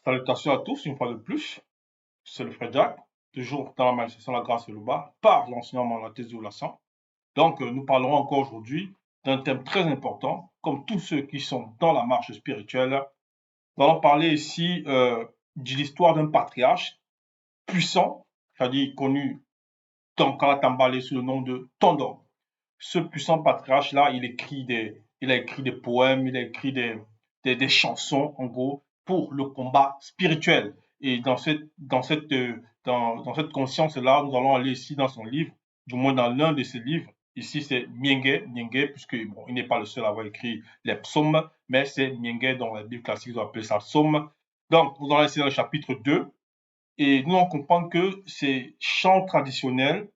Salutations à tous, une fois de plus. C'est le frère Jack, toujours dans la manifestation de la grâce et le bas, par l'enseignement de la thèse de la sang. Donc, nous parlerons encore aujourd'hui d'un thème très important, comme tous ceux qui sont dans la marche spirituelle. Nous allons parler ici de l'histoire d'un patriarche puissant, c'est-à-dire connu dans Kalatambalé sous le nom de Tondor. Ce puissant patriarche-là, il a écrit des poèmes, il a écrit des chansons, en gros, pour le combat spirituel. Et dans cette conscience-là, nous allons aller ici dans son livre, du moins dans l'un de ses livres. Ici, c'est Mienge, puisque bon, il n'est pas le seul à avoir écrit les psaumes, mais c'est Mienge dans la Bible classique, ils ont appelé ça psaume. Donc, nous allons essayer dans le chapitre 2, et nous on comprend que c'est chant traditionnel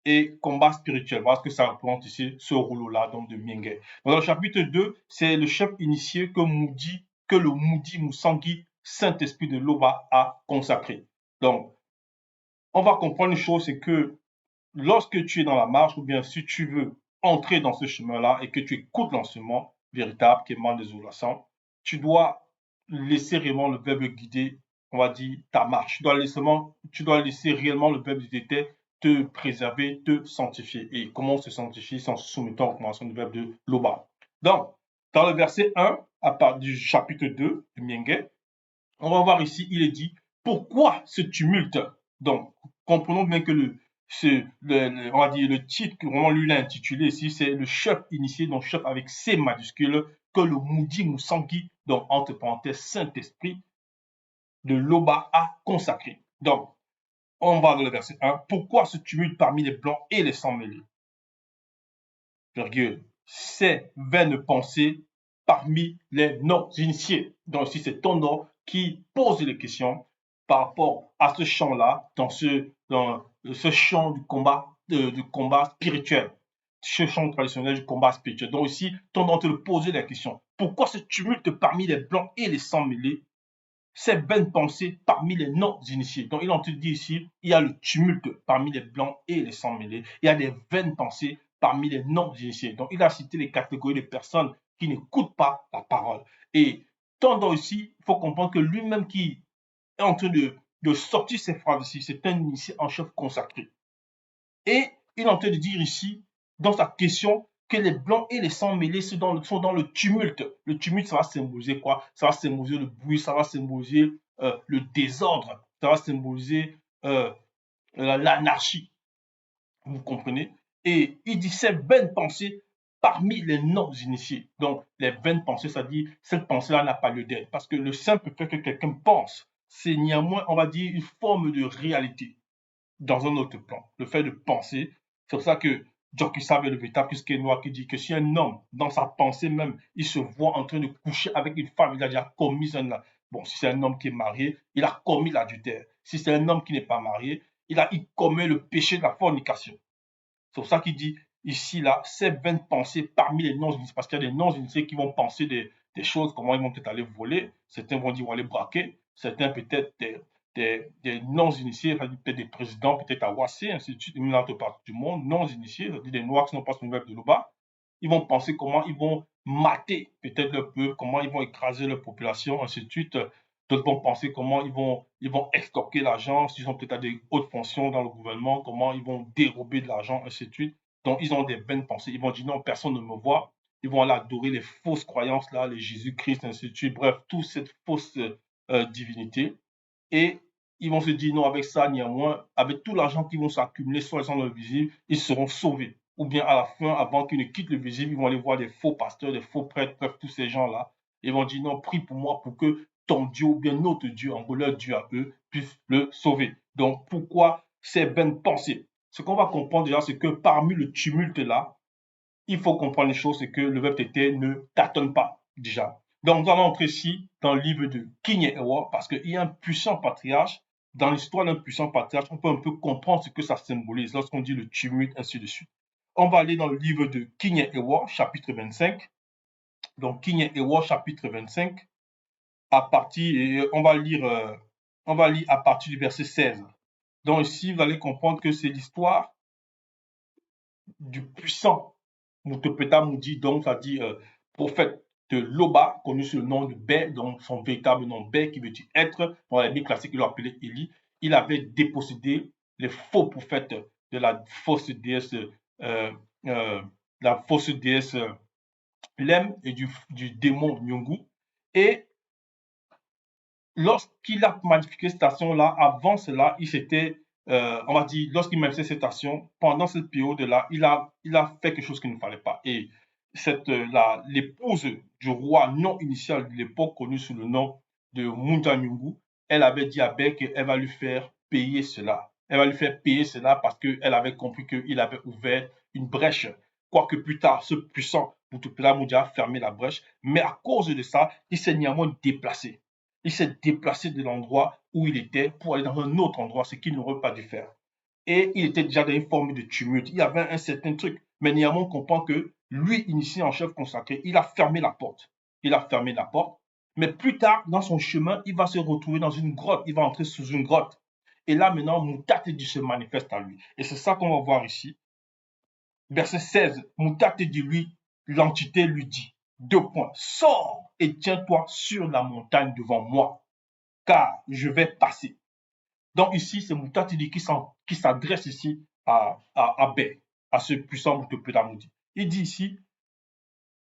et combat spirituel. Voilà ce que ça représente ici, ce rouleau-là, donc de Mingue. Dans le chapitre 2, c'est le chef initié que le Moudi Moussangi, Saint-Esprit de Loba, a consacré. Donc, on va comprendre une chose, c'est que lorsque tu es dans la marche, ou bien si tu veux entrer dans ce chemin-là et que tu écoutes l'enseignement véritable qui émane des Oulassans, tu dois laisser réellement le verbe guider, on va dire, ta marche. Tu dois laisser réellement le verbe guider te préserver, te sanctifier. Et comment on se sanctifie? C'est en se soumettant aux recommandations du verbe de Loba. Donc, dans le verset 1, à part du chapitre 2 du Mienge, on va voir ici, il est dit, pourquoi ce tumulte? Donc, comprenons bien que on va dire le titre que vraiment lui l'a intitulé ici, c'est le chef initié, donc chef avec C majuscule, que le Moudi Moussangi, donc entre parenthèses Saint-Esprit, de Loba a consacré. Donc, on va dans le verset 1. Pourquoi ce tumulte parmi les blancs et les sans-mêlés? Virgule. Ces vaines pensées parmi les non-initiés. Donc ici, c'est Tondo qui pose les questions par rapport à ce champ-là, dans ce champ du combat spirituel, ce champ traditionnel du combat spirituel. Donc ici, Tondo te poser la question. Pourquoi ce tumulte parmi les blancs et les sans-mêlés? Ces vaines pensées parmi les non-initiés. Donc, il en te dit ici, il y a le tumulte parmi les blancs et les sans-mêlés. Il y a des vaines pensées parmi les non-initiés. Donc, il a cité les catégories de personnes qui n'écoutent pas la parole. Et tendant ici, il faut comprendre que lui-même qui est en train de sortir ces phrases ici, c'est un initié en chef consacré. Et il est en train de dire ici, dans sa question, que les blancs et les sans mêlés sont dans le tumulte. Le tumulte, ça va symboliser quoi? Ça va symboliser le bruit, ça va symboliser le désordre, ça va symboliser l'anarchie. Vous comprenez? Et il dit ces vaines pensées parmi les non-initiés. Donc, les vaines pensées, ça dit, cette pensée-là n'a pas lieu d'être. Parce que le simple fait que quelqu'un pense, c'est néanmoins, on va dire, une forme de réalité dans un autre plan. Le fait de penser, c'est pour ça que Jockey savait le véritable noir qui dit que si un homme, dans sa pensée même, il se voit en train de coucher avec une femme, il a déjà commis un... Bon, si c'est un homme qui est marié, il a commis l'adultère. Si c'est un homme qui n'est pas marié, il commet le péché de la fornication. C'est pour ça qu'il dit ici, là, ces vaines pensées parmi les non-initiés, parce qu'il y a des non-initiés qui vont penser des choses, comment ils vont peut-être aller voler, certains vont dire vont aller braquer, certains peut-être des non-initiés, peut-être des présidents, peut-être à Wassé, ainsi de suite, une autre partie du monde, non-initiés, c'est-à-dire des Noirs qui n'ont pas ce nouvelle de Loba, ils vont penser comment ils vont mater peut-être le peuple, comment ils vont écraser leur population, ainsi de suite. D'autres vont penser comment ils vont extorquer l'argent, s'ils ont peut-être des hautes fonctions dans le gouvernement, comment ils vont dérober de l'argent, ainsi de suite. Donc, ils ont des vaines pensées. Ils vont dire non, personne ne me voit. Ils vont aller adorer les fausses croyances, là, les Jésus-Christ, ainsi de suite. Bref, toute cette fausse divinité. Et ils vont se dire non, avec ça, néanmoins, avec tout l'argent qui vont s'accumuler sur les centres visibles, ils seront sauvés. Ou bien à la fin, avant qu'ils ne quittent le visible, ils vont aller voir des faux pasteurs, des faux prêtres, bref, tous ces gens-là. Ils vont dire non, prie pour moi pour que ton Dieu ou bien notre Dieu, en gros leur Dieu à eux, puisse le sauver. Donc pourquoi ces vaines pensées? Ce qu'on va comprendre déjà, c'est que parmi le tumulte là, il faut comprendre les choses, c'est que le verbe tété ne tâtonne pas déjà. Donc nous allons entrer ici dans le livre de King et Ewa, parce qu'il y a un puissant patriarche. Dans l'histoire d'un puissant patriarche, on peut un peu comprendre ce que ça symbolise lorsqu'on dit le tumulte, ainsi de suite. On va aller dans le livre de King et Ewa, chapitre 25. Donc King et Ewa, chapitre 25, à partir, on va lire à partir du verset 16. Donc ici, vous allez comprendre que c'est l'histoire du puissant Mutopeta Moudi, donc ça dit prophète de Loba, connu sous le nom de Bé, donc son véritable nom Bé, qui veut dire être. Dans la Bible classique, il l'appelait Élie. Il avait dépossédé les faux prophètes de la fausse déesse, euh, euh, Lem et du démon Nyungu. Et lorsqu'il a magnifié cette action-là, avant cela, il s'était, on va dire, lorsqu'il magnifiait cette action, pendant cette période-là, il a fait quelque chose qu'il ne fallait pas. Et l'épouse du roi non initial de l'époque, connue sous le nom de Munda Nyungu, elle avait dit à Bé qu'elle va lui faire payer cela. Elle va lui faire payer cela parce qu'elle avait compris qu'il avait ouvert une brèche. Quoique plus tard, ce puissant Boutupela Moundia a fermé la brèche, mais à cause de ça, il s'est néanmoins déplacé. Il s'est déplacé de l'endroit où il était pour aller dans un autre endroit, ce qu'il n'aurait pas dû faire. Et il était déjà dans une forme de tumulte. Il y avait un certain truc. Mais néanmoins, on comprend que lui, initié en chef consacré, il a fermé la porte. Il a fermé la porte. Mais plus tard, dans son chemin, il va se retrouver dans une grotte. Il va entrer sous une grotte. Et là, maintenant, Moutatedi se manifeste à lui. Et c'est ça qu'on va voir ici. Verset 16, Moutatedi, lui, l'entité lui dit, deux points, sors et tiens-toi sur la montagne devant moi, car je vais passer. Donc ici, c'est Moutatedi qui s'adresse ici à Bé, à ce puissant Moutopédamoudi. Il dit ici,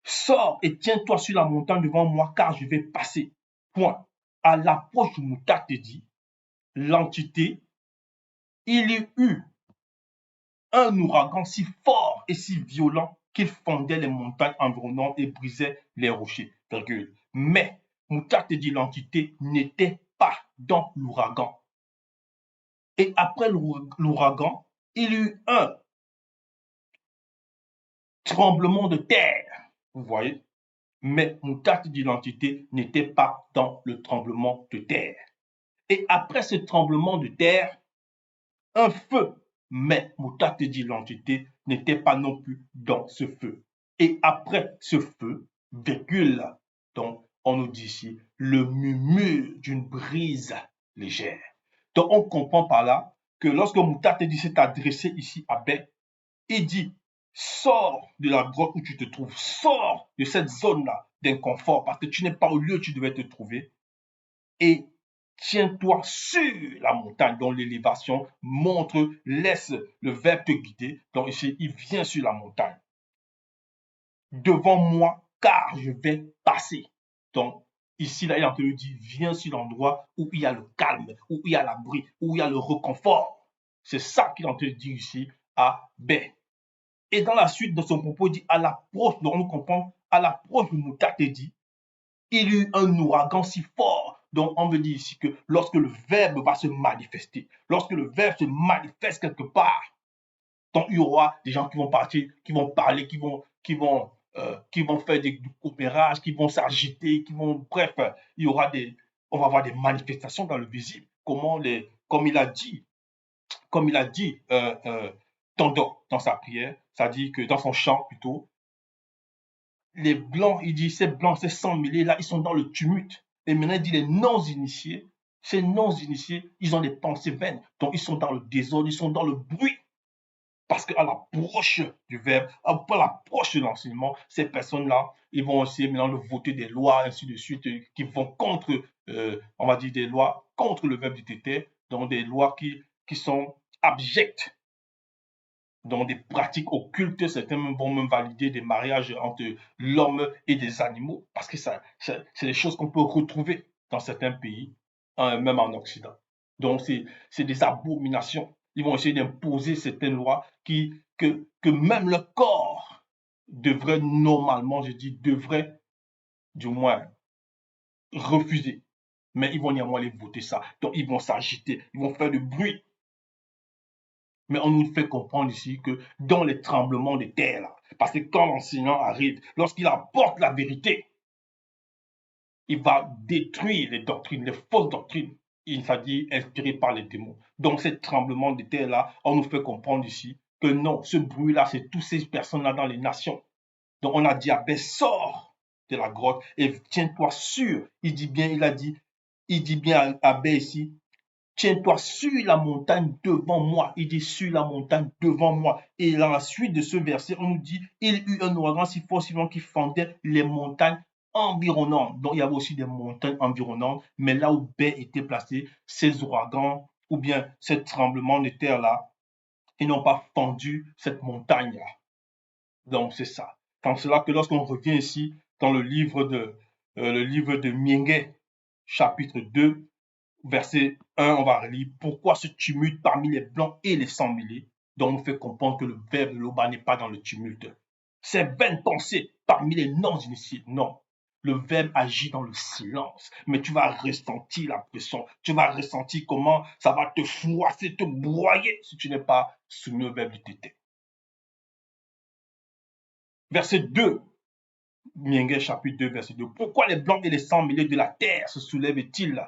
sors et tiens-toi sur la montagne devant moi, car je vais passer. Point. À l'approche de Moutatedi, l'entité, il y eut un ouragan si fort et si violent qu'il fondait les montagnes environnantes et brisait les rochers. Virgule. Mais Moutatedi, l'entité, n'était pas dans l'ouragan. Et après l'ouragan, il y eut un tremblement de terre. Vous voyez? Mais Moutatedi, l'entité, n'était pas dans le tremblement de terre. Et après ce tremblement de terre, un feu. Mais Moutatedi, l'entité, n'était pas non plus dans ce feu. Et après ce feu, virgule, donc on nous dit ici, le murmure d'une brise légère. Donc on comprend par là que lorsque Moutatedi s'est adressé ici à Bé, il dit, sors de la grotte où tu te trouves, sors de cette zone-là d'inconfort parce que tu n'es pas au lieu où tu devais te trouver et tiens-toi sur la montagne dont l'élévation montre, laisse le verbe te guider. Donc ici, il vient sur la montagne. Devant moi, car je vais passer. Donc ici, là, il est en train de dire, viens sur l'endroit où il y a le calme, où il y a l'abri, où il y a le réconfort. C'est ça qu'il est en train de dire ici à Bé. Et dans la suite de son propos, il dit à l'approche, donc on comprend, à l'approche de Moutatedi, il y eut un ouragan si fort. Donc, on veut dire ici que lorsque le verbe va se manifester, lorsque le verbe se manifeste quelque part, donc il y aura des gens qui vont partir, qui vont parler, qui vont faire du coopérage, qui vont s'agiter, bref, on va avoir des manifestations dans le visible. Comme il a dit, Tondo dans sa prière, c'est-à-dire que dans son chant plutôt, les blancs, il dit, ces blancs, ces 100 milliers là, ils sont dans le tumulte. Et maintenant, il dit, les non-initiés, ces non-initiés, ils ont des pensées vaines. Donc, ils sont dans le désordre, ils sont dans le bruit. Parce qu'à l'approche du verbe, à l'approche de l'enseignement, ces personnes-là, ils vont essayer maintenant de voter des lois, ainsi de suite, qui vont contre, on va dire, des lois contre le verbe du tété, donc des lois qui sont abjectes dans des pratiques occultes. Certains vont même valider des mariages entre l'homme et des animaux, parce que c'est des choses qu'on peut retrouver dans certains pays, même en Occident. Donc, c'est des abominations. Ils vont essayer d'imposer certaines lois que même le corps devrait normalement, je dis, devrait du moins refuser. Mais ils vont néanmoins les voter ça. Donc, ils vont s'agiter, ils vont faire du bruit. Mais on nous fait comprendre ici que dans les tremblements de terre, là, parce que quand l'enseignant arrive, lorsqu'il apporte la vérité, il va détruire les doctrines, les fausses doctrines, il s'agit inspirées par les démons. Donc, ces tremblements de terre-là, on nous fait comprendre ici que non, ce bruit-là, c'est toutes ces personnes-là dans les nations. Donc, on a dit à Bé, sors de la grotte et tiens-toi sûr. Il dit bien à Bé ici, tiens-toi sur la montagne devant moi. Il dit sur la montagne devant moi. Et dans la suite de ce verset, on nous dit, il y eut un ouragan si fort, si long qui fendait les montagnes environnantes. Donc, il y avait aussi des montagnes environnantes, mais là où B était placé, ces ouragans ou bien ces tremblements de terre-là, ils n'ont pas fendu cette montagne-là. Donc, c'est ça. Quand cela que lorsqu'on revient ici dans le livre de Mienge, chapitre 2, verset 1, on va relire pourquoi ce tumulte parmi les blancs et les sans-mêlés, dont on fait comprendre que le verbe de Loba n'est pas dans le tumulte. C'est vaine pensée parmi les non-initiés. Non. Le verbe agit dans le silence, mais tu vas ressentir la pression, tu vas ressentir comment ça va te froisser, te broyer si tu n'es pas soumis au verbe du tété. Verset 2, Mienge chapitre 2, verset 2. Pourquoi les blancs et les sans-mêlés de la terre se soulèvent-ils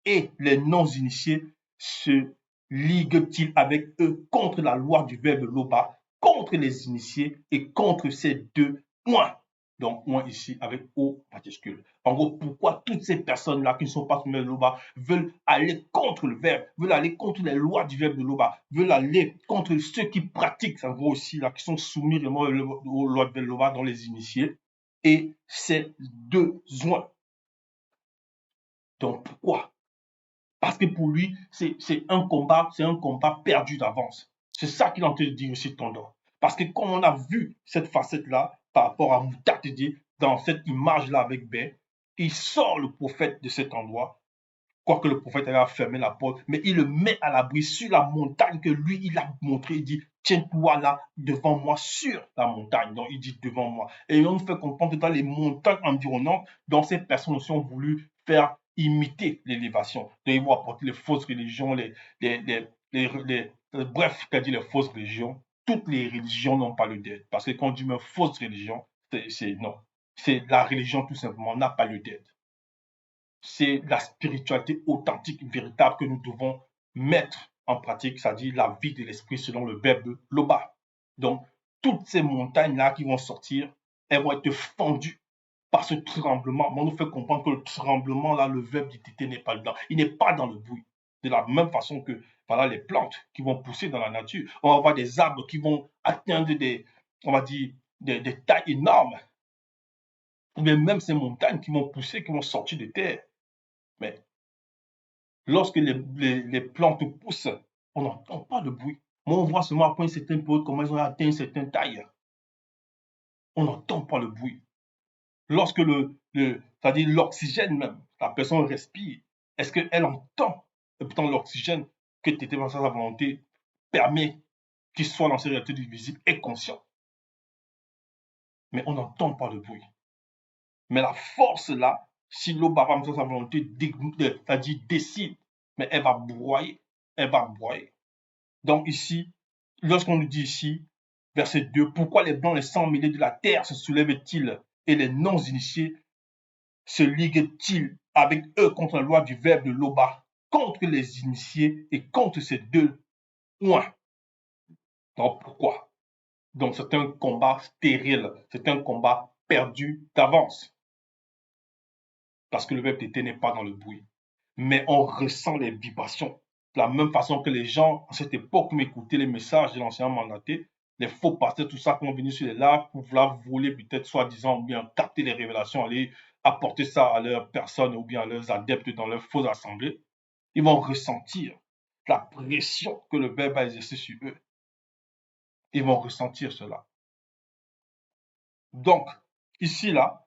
et les non-initiés se liguent-ils avec eux contre la loi du verbe Loba, contre les initiés et contre ces deux points. Donc, moi ici avec O majuscule. En gros, pourquoi toutes ces personnes-là qui ne sont pas soumises au Loba veulent aller contre le verbe, veulent aller contre les lois du verbe de Loba, veulent aller contre ceux qui pratiquent, en gros aussi, là, qui sont soumis aux lois du verbe Loba, dont les initiés, et ces deux joints. Donc, pourquoi? Parce que pour lui, c'est un combat perdu d'avance. C'est ça qu'il est en train de dire aussi Tondor. Parce que comme on a vu cette facette-là par rapport à Moutatedi, dans cette image-là avec B, il sort le prophète de cet endroit, quoique le prophète avait fermé la porte, mais il le met à l'abri sur la montagne que lui, il a montré. Il dit, tiens-toi là devant moi sur la montagne. Donc il dit devant moi. Et on nous fait comprendre que dans les montagnes environnantes, dont ces personnes aussi ont voulu faire imiter l'élévation. Donc ils vont apporter les fausses religions, bref, dit les fausses religions. Toutes les religions n'ont pas le dead. Parce que quand on dit une fausse religion, c'est non. C'est la religion tout simplement n'a pas le dead. C'est la spiritualité authentique, véritable que nous devons mettre en pratique, c'est-à-dire la vie de l'esprit selon le verbe Loba. Donc, toutes ces montagnes-là qui vont sortir, elles vont être fendues par ce tremblement. On nous fait comprendre que le tremblement, là, le verbe d'ité n'est pas dedans. Il n'est pas dans le bruit. De la même façon que voilà, les plantes qui vont pousser dans la nature. On va voir des arbres qui vont atteindre on va dire, des tailles énormes. Ou bien même ces montagnes qui vont pousser, qui vont sortir de terre. Mais lorsque les plantes poussent, on n'entend pas de bruit. Moi, on voit seulement après une certaine période comment ils ont atteint une certaine taille. On n'entend pas le bruit. Lorsque c'est-à-dire l'oxygène même, la personne respire, est-ce qu'elle entend? Et pourtant, l'oxygène que tu étais dans sa volonté permet qu'il soit dans ses réalités du visible et conscient. Mais on n'entend pas le bruit. Mais la force là, si l'eau va dans sa volonté, c'est-à-dire décide, mais elle va broyer. Elle va broyer. Donc ici, lorsqu'on nous dit ici, verset 2, pourquoi les blancs, les sans-mêlés de la terre se soulèvent-ils et les non-initiés se liguent-ils avec eux contre la loi du verbe de Loba, contre les initiés et contre ces deux points? Donc pourquoi? Donc c'est un combat stérile, c'est un combat perdu d'avance. Parce que le verbe d'été n'est pas dans le bruit. Mais on ressent les vibrations. De la même façon que les gens, à cette époque, m'écoutaient les messages de l'ancien mandaté, les faux pasteurs, tout ça, qui ont venu sur les lives pour vouloir voler peut-être soi-disant ou bien capter les révélations, aller apporter ça à leurs personnes ou bien à leurs adeptes dans leurs fausses assemblées, ils vont ressentir la pression que le verbe a exercée sur eux. Ils vont ressentir cela. Donc, ici, là,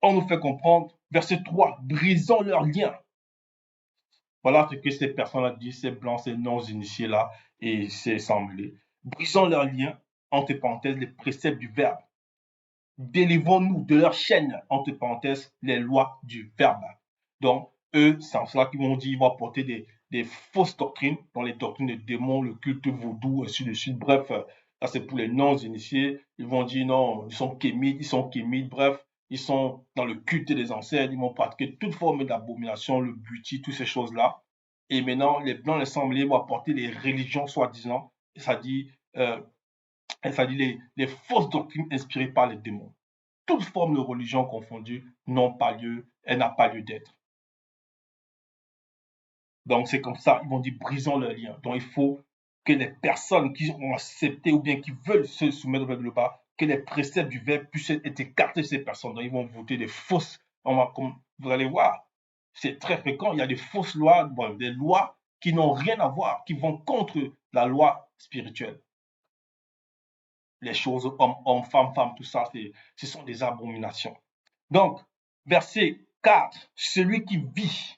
on nous fait comprendre, verset 3, brisons leurs liens. Voilà ce que ces personnes-là disent, ces blancs, ces non-initiés-là et ces semblés. Brisons leurs liens, entre parenthèses, les préceptes du verbe. Délivrons-nous de leur chaîne, entre parenthèses, les lois du verbe. Donc, eux, c'est en cela qu'ils vont dire, ils vont apporter des fausses doctrines, dans les doctrines des démons, le culte vaudou, ainsi de suite. Bref, ça c'est pour les non-initiés. Ils vont dire non, ils sont kémites, bref, ils sont dans le culte des ancêtres, ils vont pratiquer toute forme d'abomination, le buti, toutes ces choses-là. Et maintenant, les blancs, les semblés vont apporter les religions soi-disant, c'est-à-dire les fausses doctrines inspirées par les démons. Toute forme de religion confondue n'ont pas lieu, elle n'a pas lieu d'être. Donc c'est comme ça, ils vont dire brisons le lien. Donc il faut que les personnes qui ont accepté ou bien qui veulent se soumettre au verbe de bas, que les préceptes du Verbe puissent être écartés de ces personnes. Donc, ils vont voter des fausses. Comme vous allez voir, c'est très fréquent. Il y a des fausses lois, bon, des lois qui n'ont rien à voir, qui vont contre la loi spirituelle. Les choses homme, homme, femme, femme, tout ça, ce sont des abominations. Donc, verset 4, celui qui vit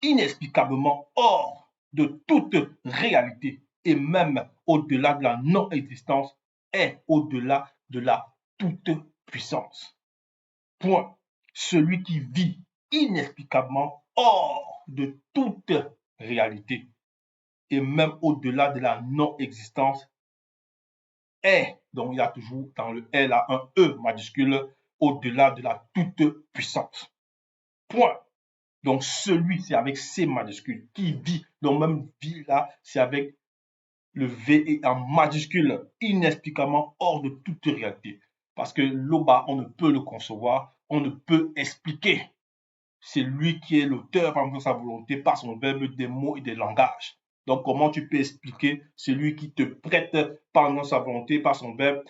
inexplicablement hors de toute réalité et même au-delà de la non-existence est au-delà de la toute-puissance. Point. Celui qui vit inexplicablement hors de toute réalité et même au-delà de la non-existence est, donc il y a toujours dans le est là un E majuscule, au-delà de la toute-puissance. Point. Donc celui, c'est avec C majuscule, qui vit, donc même vie là, c'est avec le V en majuscule, inexplicablement hors de toute réalité. Parce que l'Oba, on ne peut le concevoir, on ne peut expliquer. C'est lui qui est l'auteur, par sa volonté, par son verbe, des mots et des langages. Donc, comment tu peux expliquer celui qui te prête par sa volonté, par son verbe?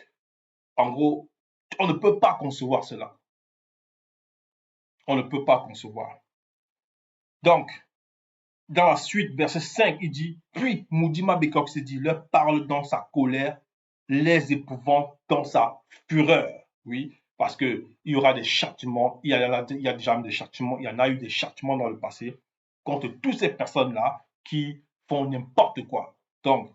En gros, on ne peut pas concevoir cela. On ne peut pas concevoir. Donc, dans la suite, verset 5, il dit, puis Moudima Bekok se dit, leur parle dans sa colère, les épouvant dans sa fureur. Oui, parce qu'il y aura des châtiments, il y a déjà des châtiments, il y en a eu des châtiments dans le passé contre toutes ces personnes-là qui font n'importe quoi. Donc,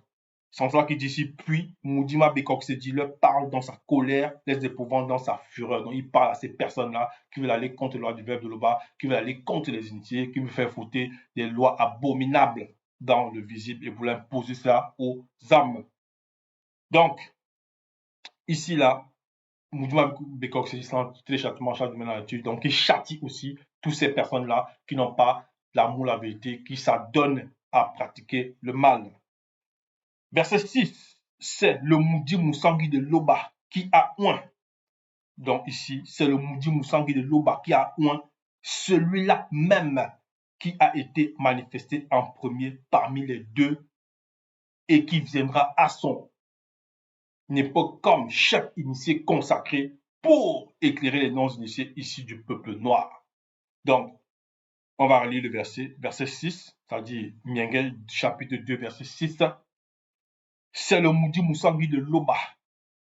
c'est ça qu'il dit ici, puis Moudima Bekok se dit, leur parle dans sa colère, les épouvant dans sa fureur. Donc, il parle à ces personnes-là qui veulent aller contre la loi du verbe de l'Oba, qui veulent aller contre les initiés, qui veulent faire fauter des lois abominables dans le visible et vouloir imposer ça aux âmes. Donc, ici, là, Moudima Bekok se dit, c'est les châtiments dans la nature. Donc, il châtie aussi toutes ces personnes-là qui n'ont pas l'amour, la vérité, qui s'adonnent à pratiquer le mal. Verset 6, c'est le Moudi Moussangui de l'Oba qui a oint. Donc ici, c'est le Moudi Moussangui de l'Oba qui a oint, celui-là même qui a été manifesté en premier parmi les deux et qui viendra à son époque comme chef initié consacré pour éclairer les non-initiés issus du peuple noir. Donc, on va relire le verset 6, c'est-à-dire Miengel chapitre 2, verset 6. C'est le Moudi Moussangui de l'Oba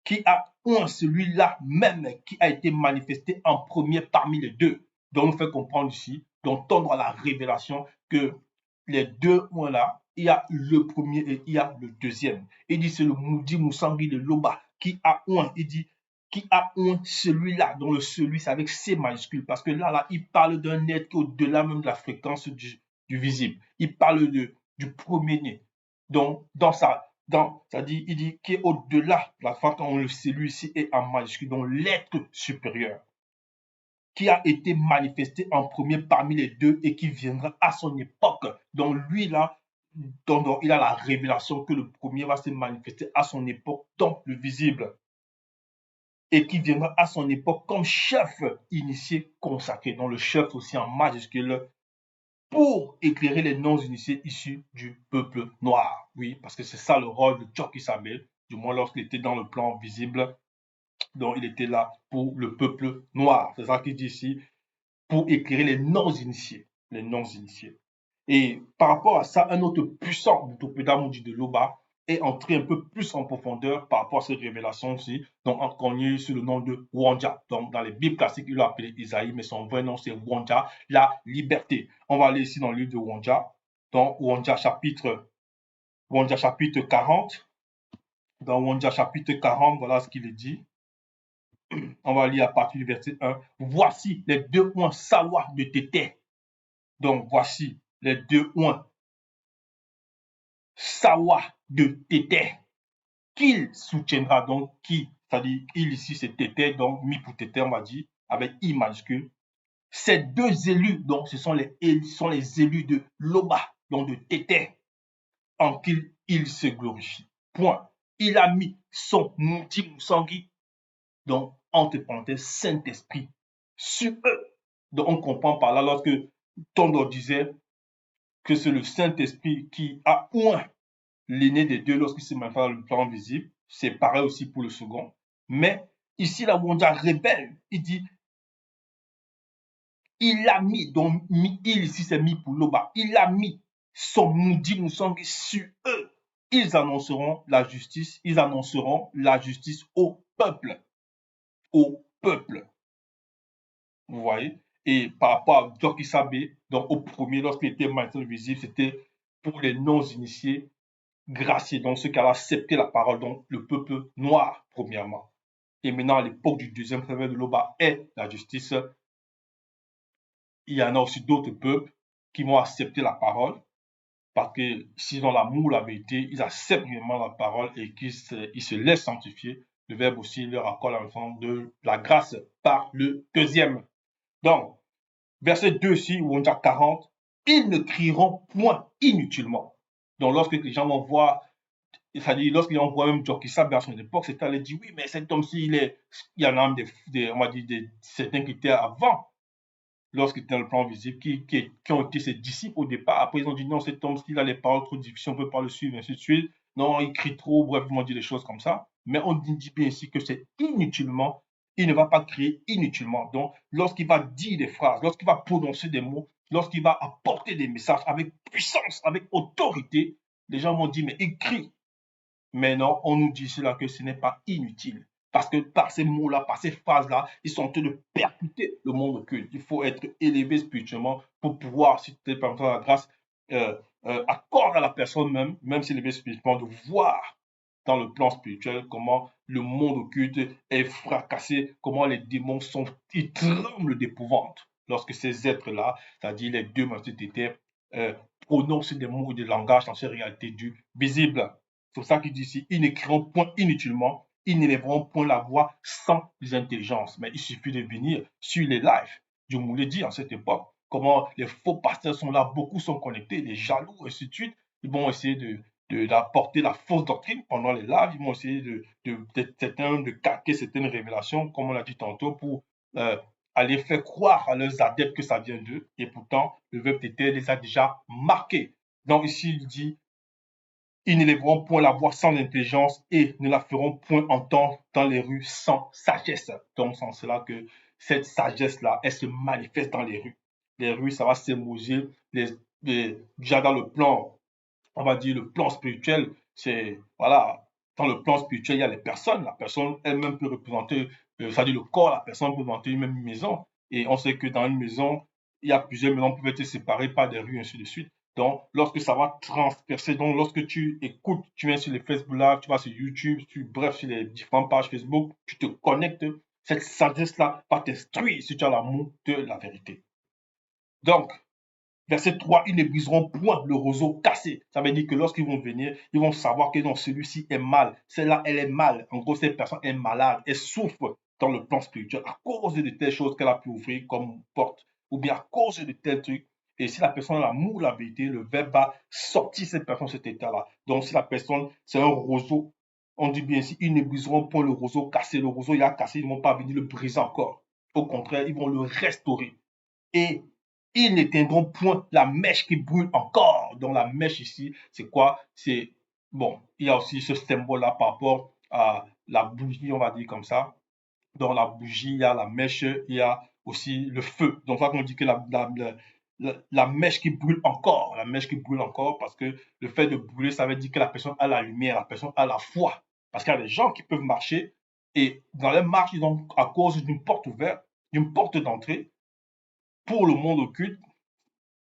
qui a oint celui-là même qui a été manifesté en premier parmi les deux. Donc, on nous fait comprendre ici, donc tendre à la révélation que les deux oints là, il y a le premier et il y a le deuxième. Il dit c'est le Moudi Moussangui de l'Oba qui a oint, il dit qui a oint celui-là, dont le celui c'est avec C majuscule, parce que là, il parle d'un être au-delà même de la fréquence du visible. Il parle du premier-né. Donc, c'est-à-dire, il dit qui est au-delà, la fois quand le celui-ci est en majuscule, donc l'être supérieur, qui a été manifesté en premier parmi les deux et qui viendra à son époque. Donc lui là, donc, il a la révélation que le premier va se manifester à son époque dans le visible et qui viendra à son époque comme chef initié consacré. Donc le chef aussi en majuscule pour éclairer les non-initiés issus du peuple noir. Oui, parce que c'est ça le rôle de Tchok Isabé, du moins lorsqu'il était dans le plan visible. Donc, il était là pour le peuple noir. C'est ça qu'il dit ici, pour éclairer les non-initiés. Les non-initiés. Et par rapport à ça, un autre puissant Boutopéda Moudi de Loba est entré un peu plus en profondeur par rapport à cette révélation aussi, donc connu sous le nom de Wanja. Donc dans les Bibles classiques, il l'a appelé Isaïe, mais son vrai nom c'est Wanja, la liberté. On va aller ici dans le livre de Wanja, dans Wanja chapitre 40. Dans Wanja chapitre 40, voilà ce qu'il est dit. On va lire à partir du verset 1. Voici les deux points salois de Tété. Donc voici les deux points Sawa de Tété, qu'il soutiendra, donc qui, c'est-à-dire il ici c'est Tété, donc mi pour Tété on va dire, avec I majuscule. Ces deux élus, donc ce sont les élus de Loba, donc de Tété, en qui il se glorifie. Point. Il a mis son Moudi Moussangui, donc entre parenthèses Saint-Esprit, sur eux. Donc on comprend par là lorsque Tondo disait que c'est le Saint-Esprit qui a oint l'aîné des deux lorsqu'il se manifeste dans le plan visible. C'est pareil aussi pour le second. Mais Ici, la Wanda révèle, il dit, il a mis, donc il ici c'est mis pour Loba, il a mis son maudit Moussangi sur eux. Ils annonceront la justice, au peuple, au peuple. Vous voyez? Et par rapport à Doc Isabé, donc au premier, lorsqu'il était maintenant visible, c'était pour les non-initiés graciés, donc ceux qui avaient accepté la parole, donc le peuple noir, premièrement. Et maintenant, à l'époque du deuxième réveil de l'Oba et la justice, il y en a aussi d'autres peuples qui vont accepter la parole parce que s'ils ont l'amour, la vérité, ils acceptent vraiment la parole et qu'ils se laissent sanctifier. Le Verbe aussi leur accorde la forme de la grâce par le deuxième. Donc, verset 2 ici, où on dit 40, ils ne crieront point inutilement. Donc, lorsque les gens vont voir, c'est-à-dire lorsqu'ils vont voir même Jokissa à son époque, c'est à dire oui, mais cet homme-ci, il y en a on va dire, certains qui étaient avant, lorsqu'il était dans le plan visible, qui ont été ses disciples au départ. Après, ils ont dit non, cet homme, s'il a les paroles trop difficiles, on ne peut pas le suivre, ainsi de suite. Non, il crie trop, bref, ils m'ont dit des choses comme ça. Mais on dit bien ici que c'est inutilement, il ne va pas crier inutilement. Donc, lorsqu'il va dire des phrases, lorsqu'il va prononcer des mots, lorsqu'il va apporter des messages avec puissance, avec autorité, les gens vont dire, mais il crie. Mais non, on nous dit cela que ce n'est pas inutile. Parce que par ces mots-là, par ces phrases-là, ils sont en train de percuter le monde occulte. Il faut être élevé spirituellement pour pouvoir, si tu es par exemple la grâce, accorde à la personne même, même si élevé spirituellement, de voir dans le plan spirituel comment le monde occulte est fracassé, comment les démons ils tremblent d'épouvante lorsque ces êtres-là, c'est-à-dire les deux étaient, prononcent des mots et des langages dans ces réalités du visible. C'est pour ça qu'il dit ici, ils n'écriront point inutilement, ils n'élèveront point la voix sans intelligence. Mais il suffit de venir sur les lives. Je vous l'ai dit en cette époque, comment les faux pasteurs sont là, beaucoup sont connectés, les jaloux, et ainsi de suite. Ils vont essayer d'apporter la fausse doctrine pendant les lives, ils vont essayer de calquer certaines révélations, comme on l'a dit tantôt, pour aller faire croire à leurs adeptes que ça vient d'eux, et pourtant, le verbe était les a déjà marqués. Donc ici, il dit, ils n'élèveront point la voix sans intelligence et ne la feront point entendre dans les rues sans sagesse. Donc, c'est cela que cette sagesse-là, elle se manifeste dans les rues. Les rues, ça va s'émouger. Déjà dans le plan, on va dire le plan spirituel, c'est, voilà, dans le plan spirituel, il y a les personnes. La personne elle-même peut représenter, c'est-à-dire le corps, la personne peut représenter une même maison. Et on sait que dans une maison, il y a plusieurs maisons qui peuvent être séparées par des rues, ainsi de suite. Donc, lorsque ça va transpercer, donc lorsque tu écoutes, tu viens sur les Facebook Live, tu vas sur YouTube, bref, sur les différentes pages Facebook, tu te connectes, cette sagesse-là va t'instruire si tu as l'amour de la vérité. Donc, verset 3, ils ne briseront point le roseau cassé. Ça veut dire que lorsqu'ils vont venir, ils vont savoir que non, celui-ci est mal. Celle-là, elle est mal. En gros, cette personne est malade. Elle souffre dans le plan spirituel à cause de telles choses qu'elle a pu ouvrir comme porte, ou bien à cause de tels trucs. Et si la personne a l'amour, la vérité, le verbe va sortir cette personne de cet état-là. Donc, si la personne, c'est un roseau, on dit bien ici, ils ne briseront point le roseau cassé. Le roseau, il a cassé, ils ne vont pas venir le briser encore. Au contraire, ils vont le restaurer. Et ils n'éteindront point la mèche qui brûle encore. Donc la mèche ici, c'est quoi? C'est, bon, il y a aussi ce symbole-là par rapport à la bougie, on va dire comme ça. Dans la bougie, il y a la mèche, il y a aussi le feu. Donc là, on dit que la mèche qui brûle encore, la mèche qui brûle encore, parce que le fait de brûler, ça veut dire que la personne a la lumière, la personne a la foi. Parce qu'il y a des gens qui peuvent marcher et dans les marches, ils ont, à cause d'une porte ouverte, d'une porte d'entrée, pour le monde occulte,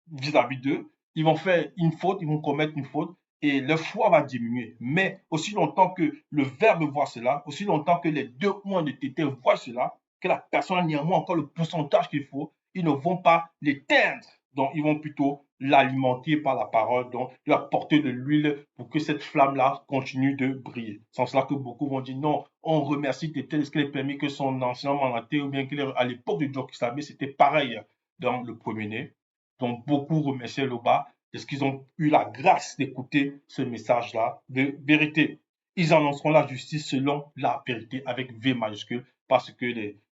vis-à-vis d'eux, ils vont faire une faute, ils vont commettre une faute et leur foi va diminuer. Mais aussi longtemps que le Verbe voit cela, aussi longtemps que les deux points de tété voient cela, que la personne a néanmoins encore le pourcentage qu'il faut, ils ne vont pas l'éteindre. Donc, ils vont plutôt l'alimenter par la parole, donc lui apporter de l'huile pour que cette flamme-là continue de briller. Sans cela que beaucoup vont dire non, on remercie Tété, est-ce qu'il est permis que son ancien mandaté ou bien qu'à l'époque de Joe Kisabé, c'était pareil dans le premier-né. Donc, beaucoup remerciaient Loba parce qu'ils ont eu la grâce d'écouter ce message-là de vérité. Ils annonceront la justice selon la vérité avec V majuscule parce que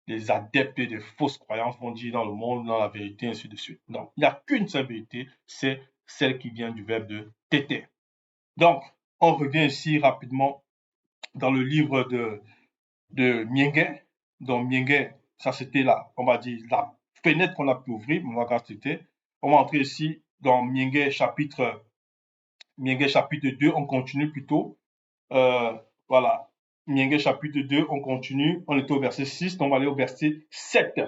les adeptes des fausses croyances vont dire dans le monde, dans la vérité, ainsi de suite. Donc, il n'y a qu'une seule vérité, c'est celle qui vient du verbe de tété. Donc, on revient ici rapidement dans le livre de Miengue. Donc Miengue, ça c'était là, on va dire, la fenêtre qu'on a pu ouvrir. On va voir c'était. On va entrer ici dans Miengue chapitre 2, on continue plutôt. Voilà. Miengue chapitre 2, on continue. On était au verset 6, donc on va aller au verset 7.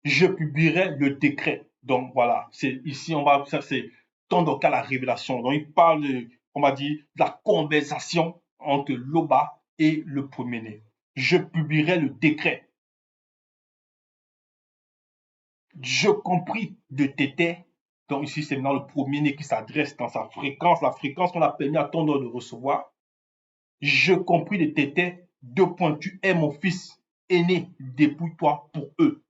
Je publierai le décret. Donc voilà, c'est ici, ça c'est Tondoka la révélation. Donc il parle, on va dire, de la conversation entre Loba et le premier-né. Je publierai le décret. Je compris de Tété. Donc ici, c'est maintenant le premier-né qui s'adresse dans sa fréquence, la fréquence qu'on a permis à Tondo de recevoir. Je compris de Tété, deux points, tu es mon fils aîné, dépouille-toi pour eux.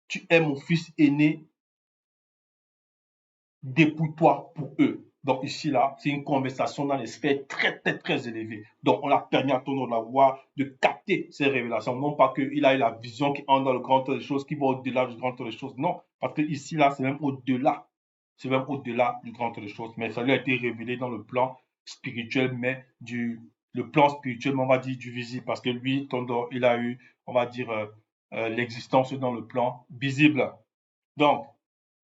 Tu es mon fils aîné, dépouille-toi pour eux. Donc ici, là, c'est une conversation dans l'esprit très, très, très élevée. Donc on a permis à ton de la voix de capter ces révélations. Non pas qu'il a eu la vision qui entre dans le grand tour des choses, qui va au-delà du grand tour des choses. Non, parce que ici, là, c'est même au-delà. C'est même au-delà du grand tour des choses. Mais ça lui a été révélé dans le plan spirituel, mais le plan spirituel, on va dire, du visible. Parce que lui, Tondo, il a eu, on va dire, l'existence dans le plan visible. Donc,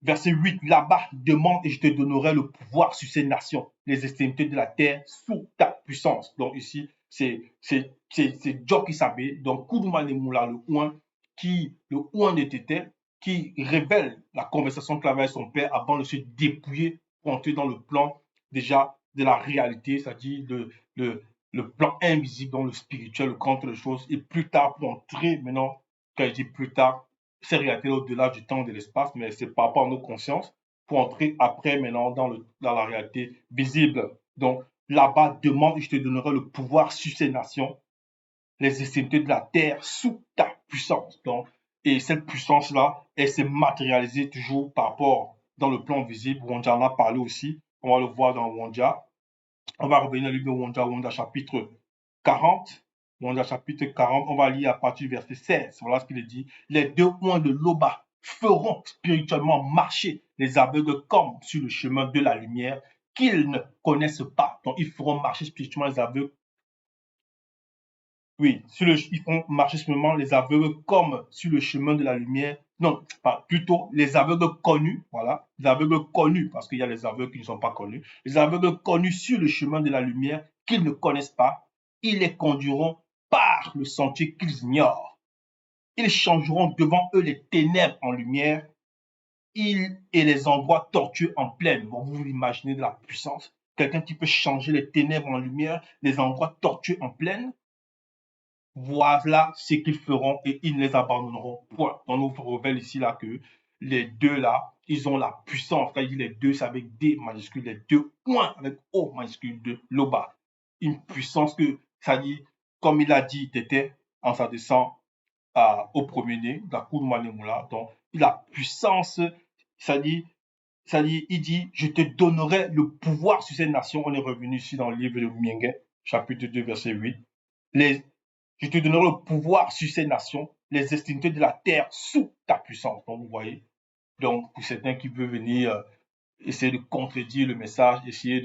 verset 8, là-bas, demande et je te donnerai le pouvoir sur ces nations, les extrémités de la terre sous ta puissance. Donc ici, c'est Dieu qui savait, donc Koudouma Moula, le ouin de Tété, qui révèle la conversation qu'il avait avec son père avant de se dépouiller pour entrer dans le plan déjà de la réalité, c'est-à-dire le plan invisible dans le spirituel, le contre les choses, et plus tard pour entrer maintenant, quand je dis plus tard, c'est réalité au-delà du temps et de l'espace, mais c'est par rapport à nos consciences pour entrer après maintenant dans la réalité visible. Donc là-bas, demande et je te donnerai le pouvoir sur ces nations, les extrémités de la terre sous ta puissance. Donc, et cette puissance-là, elle s'est matérialisée toujours par rapport dans le plan visible. Wonja en a parlé aussi. On va le voir dans Wonja. On va revenir au livre de Wonja, Wonja chapitre 40. Wonja chapitre 40, on va lire à partir du verset 16. Voilà ce qu'il dit. Les deux points de Loba feront spirituellement marcher les aveugles comme sur le chemin de la lumière qu'ils ne connaissent pas. Donc, ils feront marcher spirituellement les aveugles. Oui, ils font marcher spirituellement les aveugles comme sur le chemin de la lumière. Non, pas, plutôt les aveugles connus, voilà, les aveugles connus, parce qu'il y a les aveugles qui ne sont pas connus, les aveugles connus sur le chemin de la lumière qu'ils ne connaissent pas, ils les conduiront par le sentier qu'ils ignorent. Ils changeront devant eux les ténèbres en lumière, et les endroits tortueux en plaine. Bon, vous vous imaginez de la puissance. Quelqu'un qui peut changer les ténèbres en lumière, les endroits tortueux en plaine. Voilà ce qu'ils feront et ils ne les abandonneront point. On nous révèle ici là que les deux là, ils ont la puissance. Quand il dit les deux, c'est avec D majuscule, les deux points avec O majuscule de Loba. Une puissance que, ça dit, comme il a dit, était en s'adressant au premier-né, la cour de Manemoula. Donc, il a puissance, ça dit, il dit, je te donnerai le pouvoir sur ces nations. On est revenu ici dans le livre de Miengue, chapitre 2, verset 8. Les, je te donnerai le pouvoir sur ces nations, les extrémités de la terre sous ta puissance. Donc, vous voyez. Donc, pour certains qui veulent venir essayer de contredire le message, essayer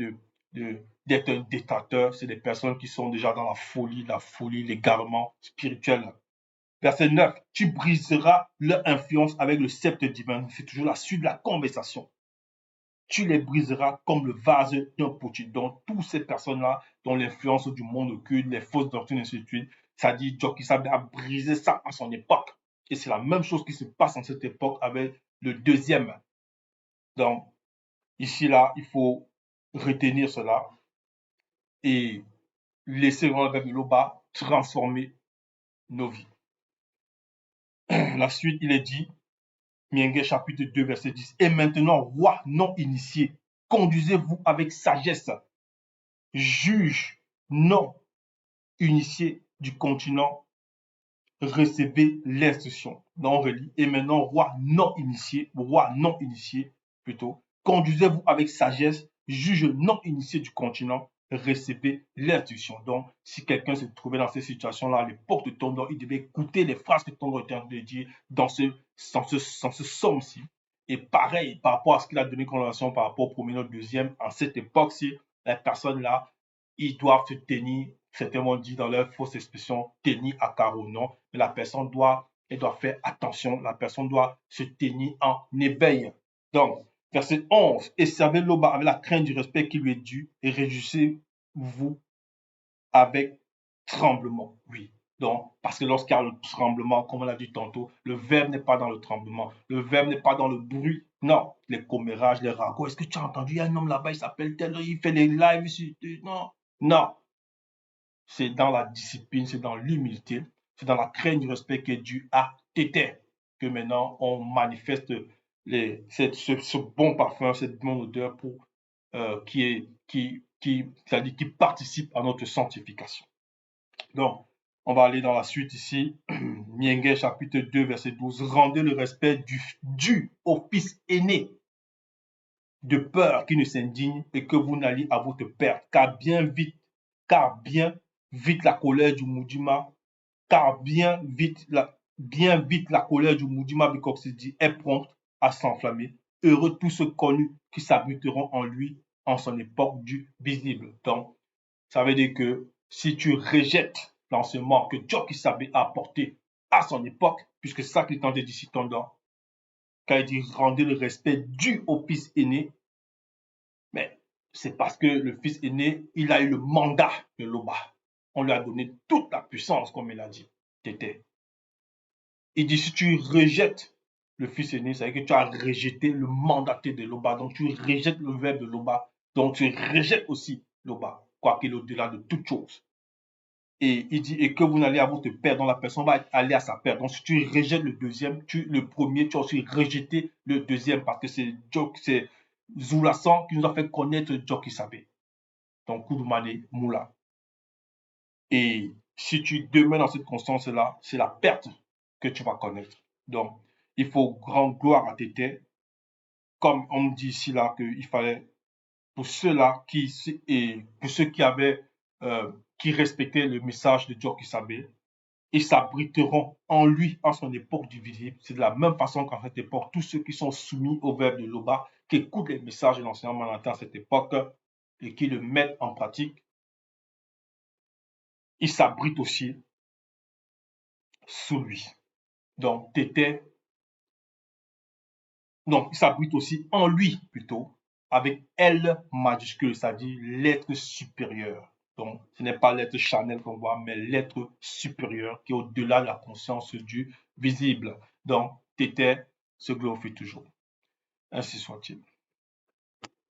d'être un détracteur, c'est des personnes qui sont déjà dans la folie, l'égarement spirituel. Verset 9, tu briseras leur influence avec le sceptre divin. C'est toujours la suite de la conversation. Tu les briseras comme le vase d'un potier. Donc, toutes ces personnes-là, dont l'influence du monde occulte, les fausses doctrines, et ainsi de suite, ça dit Joe Kissabe a brisé ça à son époque. Et c'est la même chose qui se passe en cette époque avec le deuxième. Donc, ici, là, il faut retenir cela et laisser avec l'Oba transformer nos vies. La suite, il est dit, Miengue chapitre 2, verset 10. Et maintenant, roi non initié, conduisez-vous avec sagesse, juge non initié du continent, recevez l'instruction. Donc on relit. Et maintenant, roi non initié plutôt, conduisez-vous avec sagesse, juge non initié du continent, recevez l'instruction. Donc, si quelqu'un se trouvait dans cette situation-là à l'époque de Tondo, il devait écouter les phrases que Tondo était en train de dire dans ce somme-ci. Et pareil, par rapport à ce qu'il a donné comme relation par rapport au premier et au deuxième, en cette époque-ci, les personnes-là, ils doivent se tenir Certains m'ont dit dans leur fausse expression tenir à carreau, non, mais la personne elle doit faire attention, la personne doit se tenir en éveil. Donc, verset 11, et servez l'Oba avec la crainte du respect qui lui est dû, et réjouissez-vous avec tremblement. Oui. Donc, parce que lorsqu'il y a le tremblement, comme on l'a dit tantôt, le verbe n'est pas dans le tremblement, le verbe n'est pas dans le bruit. Non, les commérages, les ragots. Est-ce que tu as entendu? Il y a un homme là-bas, il s'appelle tel, il fait les lives ici. Non, non. C'est dans la discipline, c'est dans l'humilité, c'est dans la crainte du respect qui est dû à Tété que maintenant on manifeste ce bon parfum, cette bonne odeur pour, c'est-à-dire qui participe à notre sanctification. Donc, on va aller dans la suite ici. Mienge chapitre 2, verset 12. Rendez le respect dû au fils aîné, de peur qu'il ne s'indigne et que vous n'alliez à votre perte. Car bien vite la colère du Moudima, bien vite la colère du Moudima Bikoksidi est prompte à s'enflammer. Heureux tous ceux connus qui s'abriteront en lui en son époque du visible. Donc, ça veut dire que si tu rejettes l'enseignement que Djokisabé a apporté à son époque, puisque c'est ça qu'il tente de dire ici, quand il dit rendez le respect dû au fils aîné, mais c'est parce que le fils aîné, il a eu le mandat de Loba. On lui a donné toute la puissance, comme il a dit. Tété. Il dit si tu rejettes le fils aîné, ça veut dire que tu as rejeté le mandaté de Loba. Donc tu rejettes le verbe de Loba. Donc tu rejettes aussi Loba, quoi qu'il est au-delà de toute chose. Et il dit, et que vous n'allez à votre père, dont la personne va aller à sa père. Donc, si tu rejettes le deuxième, le premier, tu as aussi rejeté le deuxième, parce que c'est Zoulassan qui nous a fait connaître Djoki Sabé. Donc, Koudoumane Moula. Et si tu demeures dans cette constance-là, c'est la perte que tu vas connaître. Donc, il faut rendre gloire à Tété, comme on dit ici là, qu'il fallait, pour ceux-là pour ceux qui avaient, qui respectaient le message de Djoki Sabé, ils s'abriteront en lui, en son époque du visible. C'est de la même façon qu'en cette époque, tous ceux qui sont soumis au verbe de Loba, qui écoutent les messages de l'enseignement mandatin à cette époque et qui le mettent en pratique, ils s'abritent aussi sous lui. Donc, il s'abrite aussi en lui plutôt, avec L majuscule, c'est-à-dire l'être supérieur. Donc, ce n'est pas l'être charnel qu'on voit, mais l'être supérieur qui est au-delà de la conscience du visible. Donc, Tété se glorifie toujours. Ainsi soit-il.